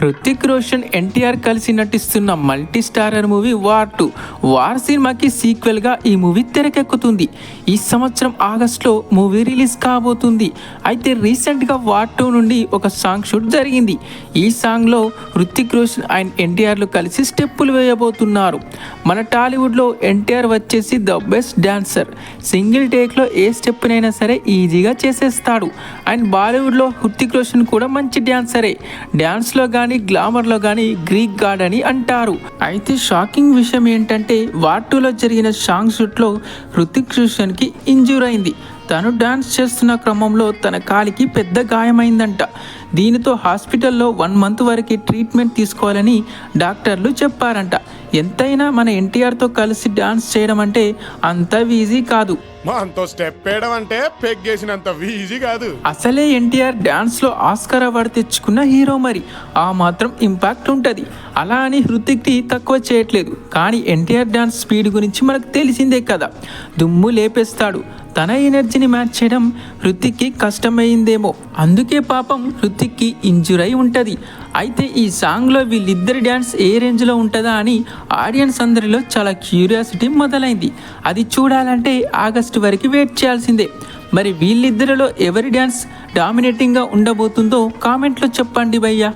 హృతిక్ రోషన్ ఎన్టీఆర్ కలిసి నటిస్తున్న multi starrer movie war సినిమాకి సీక్వెల్గా ఈ మూవీ తెరకెక్కుతుంది. ఈ సంవత్సరం ఆగస్టులో మూవీ రిలీజ్ కాబోతుంది. అయితే రీసెంట్గా వార్ నుండి ఒక సాంగ్ షూట్ జరిగింది. ఈ సాంగ్లో హృతిక్ రోషన్ అండ్ ఎన్టీఆర్లు కలిసి స్టెప్పులు వేయబోతున్నారు. మన టాలీవుడ్లో ఎన్టీఆర్ వచ్చేసి ద బెస్ట్ డాన్సర్. సింగిల్ టేక్లో ఏ స్టెప్నైనా సరే ఈజీగా చేసేస్తాడు. అండ్ బాలీవుడ్లో హృతిక్ రోషన్ కూడా మంచి డాన్సరే. డాన్స్లో గ్లామర్లో కానీ గ్రీక్ గాడ్ అని అంటారు. అయితే షాకింగ్ విషయం ఏంటంటే వార్ జరిగిన సాంగ్ షూట్లో హృతిక్ రోషన్ కి ఇంజూర్ అయింది. తను డాన్స్ చేస్తున్న క్రమంలో తన కాలికి పెద్ద గాయమైందంట. దీనితో హాస్పిటల్లో 1 మంత్ వరకు ట్రీట్మెంట్ తీసుకోవాలని డాక్టర్లు చెప్పారంట. ఎంతైనా మన ఎన్టీఆర్తో కలిసి డాన్స్ చేయడం అంటే అంత ఈజీ కాదు. స్టెప్ వేయడం అంటే పెగ్గేసినంత ఈజీ కాదు. అసలే ఎన్టీఆర్ డాన్స్లో ఆస్కార్ అవార్డు తెచ్చుకున్న హీరో, మరి ఆ మాత్రం ఇంపాక్ట్ ఉంటుంది. అలా అని హృతిక్ని తక్కువ చేయట్లేదు. కానీ ఎన్టీఆర్ డాన్స్ స్పీడ్ గురించి మనకు తెలిసిందే కదా, దుమ్ము లేపేస్తాడు. తన ఎనర్జీని మ్యాచ్ చేయడం హృతిక్కి కష్టమైందేమో, అందుకే పాపం హృతిక్కి ఇంజూర్ అయి ఉంటుంది. అయితే ఈ సాంగ్లో వీళ్ళిద్దరి డ్యాన్స్ ఏ రేంజ్లో ఉంటుందా అని ఆడియన్స్ అందరిలో చాలా క్యూరియాసిటీ మొదలైంది. అది చూడాలంటే ఆగస్టు వరకు వెయిట్ చేయాల్సిందే. మరి వీళ్ళిద్దరిలో ఎవరి డ్యాన్స్ డామినేటింగ్గా ఉండబోతుందో కామెంట్లో చెప్పండి భయ్యా.